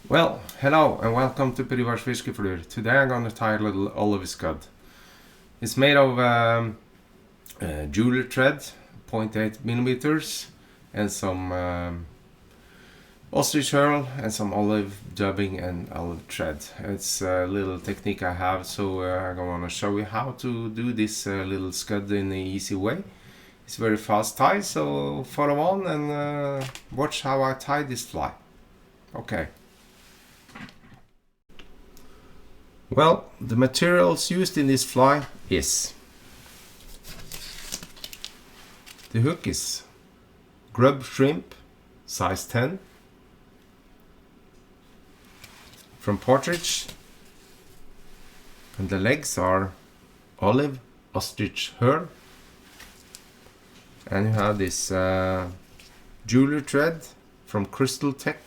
Well, hello and welcome to Perivars Fiskeflur. Today I'm going to tie a little olive scud. It's made of jeweler thread, 0.8 millimeters, and some ostrich herl and some olive dubbing and olive thread. It's a little technique I have, so I'm going to show you how to do this little scud in an easy way. It's very fast tie, so follow on and watch how I tie this fly. Okay. Well, the materials used in this fly is the hook is grub shrimp size 10 from Partridge, and the legs are olive ostrich herl, and you have this jeweler thread from Crystal Tech.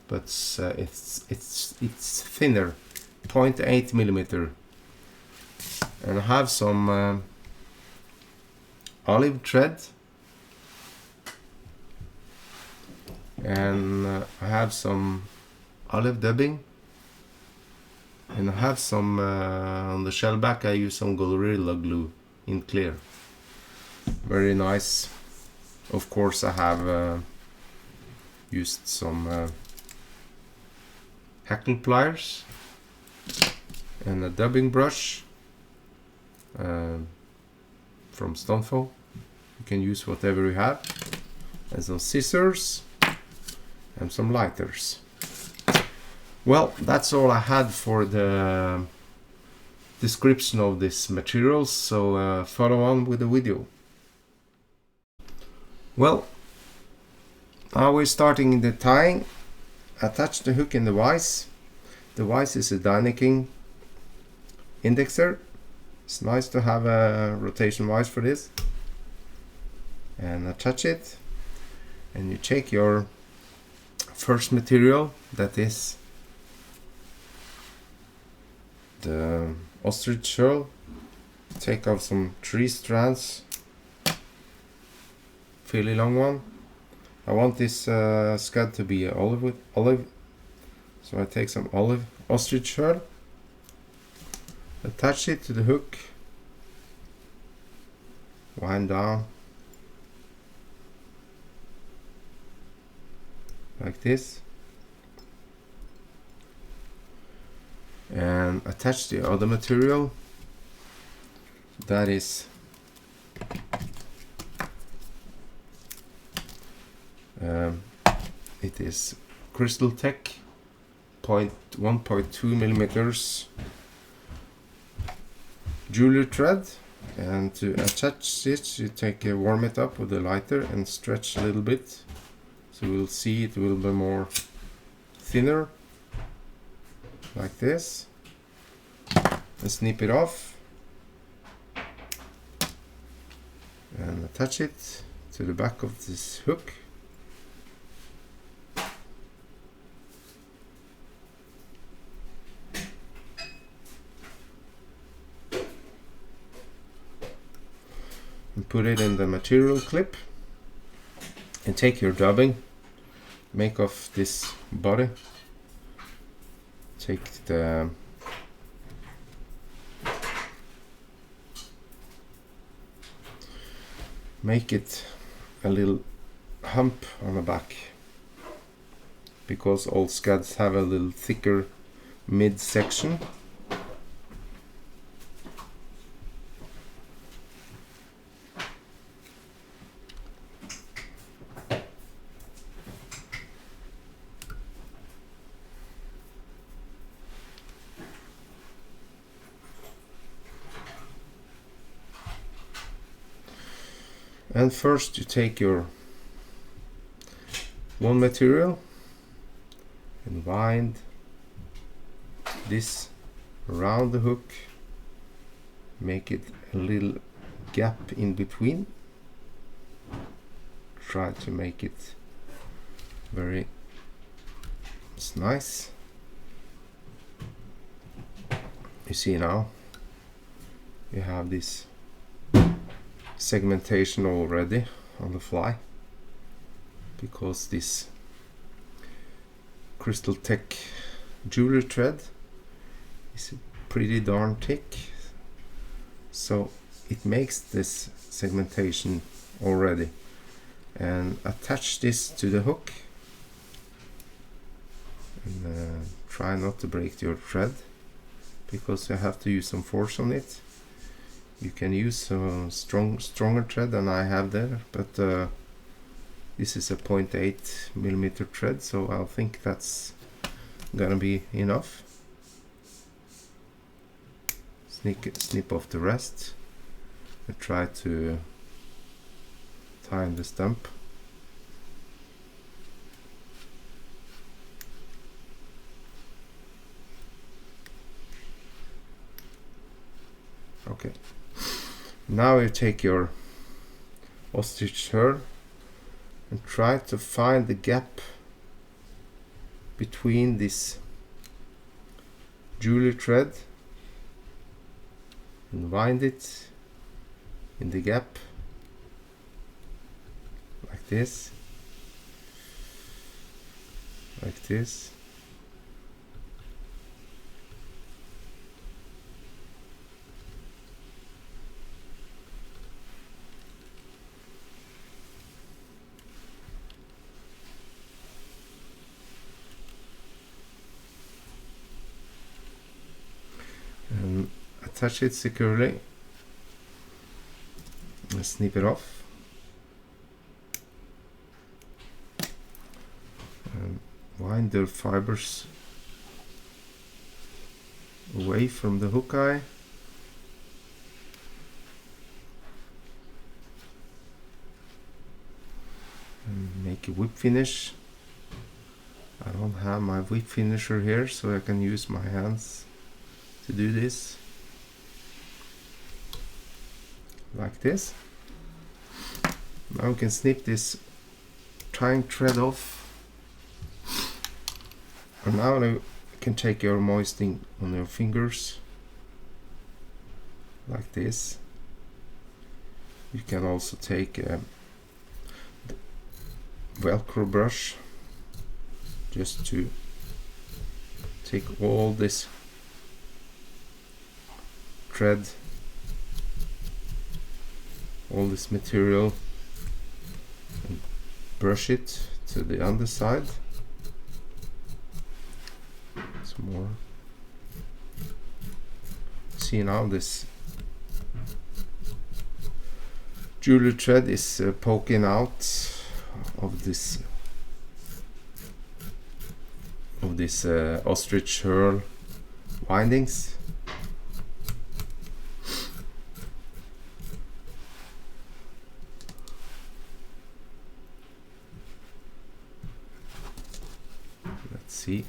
But it's thinner, 0.8 millimeter, and I have some olive thread, and I have some olive dubbing, and I have some on the shell back. I use some Gorilla glue in clear, very nice. Of course I have used some hackle pliers and a dubbing brush from Stonefo. You can use whatever you have, and some scissors and some lighters. Well, that's all I had for the description of this material, so follow on with the video. Well, now we're starting the tying. Attach the hook in the vise. The vise is a Dynaking indexer. It's nice to have a rotation vise for this. And attach it, and you take your first material, that is the ostrich herl. Take out some 3 strands, fairly long one. I want this scud to be olive, so I take some olive ostrich herl, attach it to the hook, wind down like this, and attach the other material, that is it is Crystal Tech 1.2 millimeters jeweler thread, and to attach it you warm it up with a lighter and stretch a little bit, so we'll see it will be more thinner like this, and snip it off and attach it to the back of this hook. And put it in the material clip, and take your dubbing, make off this body, take the make it a little hump on the back, because all scuds have a little thicker mid section. And first you take your one material and wind this around the hook, make it a little gap in between, try to make it very nice. You see now you have this segmentation already on the fly, because this Crystal Tech jewelry thread is pretty darn thick, so it makes this segmentation already. And attach this to the hook and try not to break your thread, because you have to use some force on it. You can use a stronger thread than I have there, but this is a 0.8 millimeter thread, so I think that's gonna be enough. Snip off the rest and try to tie the stump. Okay, now you take your ostrich hair and try to find the gap between this jewelry thread and wind it in the gap like this, like this. And attach it securely and snip it off. And wind the fibers away from the hook eye. And make a whip finish. I don't have my whip finisher here, so I can use my hands to do this, like this. Now we can snip this tying thread off, and now you can take your moistening on your fingers like this. You can also take a Velcro brush just to take all this thread, all this material, and brush it to the underside. Some more. See, now this jewelry thread is poking out of this ostrich herl windings. See if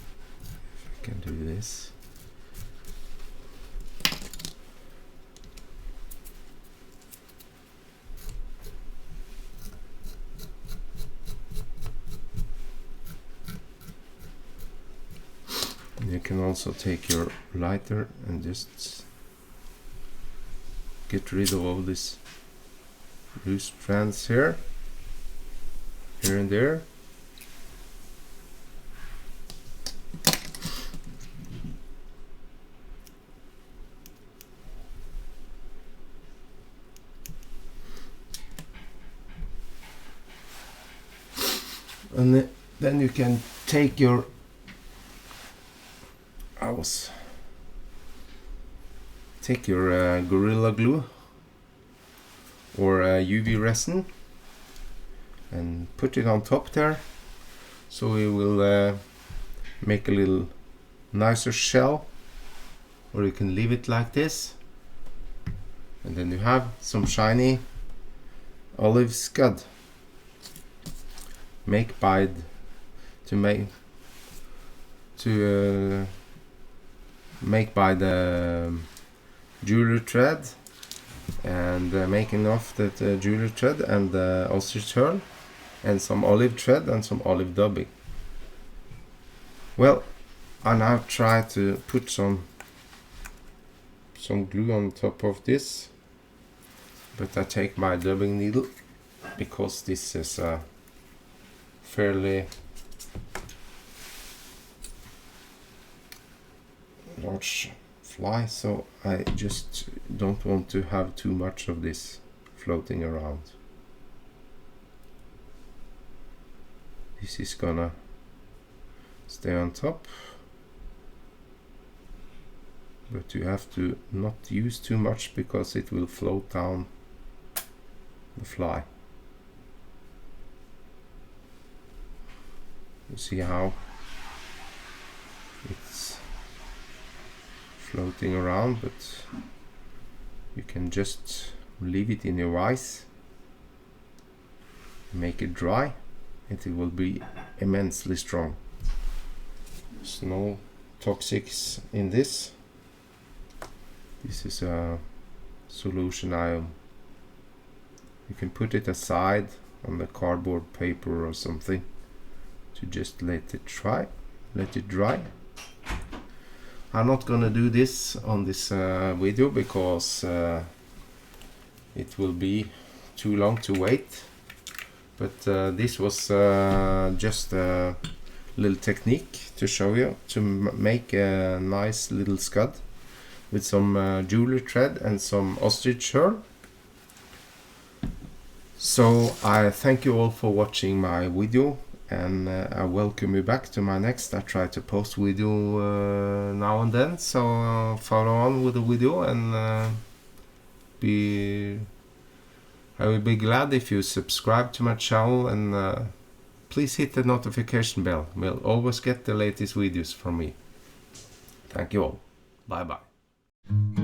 I can do this. And you can also take your lighter and just get rid of all these loose strands here and there. And then you can take your Gorilla Glue or UV resin and put it on top there, so it will make a little nicer shell, or you can leave it like this, and then you have some shiny olive scud make by the jewelry thread, and making off that jewelry thread and the ostrich herl and some olive thread and some olive dubbing. Well, I now try to put some glue on top of this, but I take my dubbing needle because this is fairly large fly, so I just don't want to have too much of this floating around. This is gonna stay on top, but you have to not use too much because it will float down the fly. You see how it's floating around, but you can just leave it in your vise, make it dry, and it will be immensely strong. There's no toxics in this. This is a solution you can put it aside on the cardboard paper or something to just let it dry. I'm not gonna do this on this video because it will be too long to wait, but this was just a little technique to show you to make a nice little scud with some jewelry thread and some ostrich herb. So I thank you all for watching my video, and I welcome you back to my next. I try to post video now and then, so follow on with the video, and I will be glad if you subscribe to my channel, and please hit the notification bell. You'll always get the latest videos from me. Thank you all. Bye bye.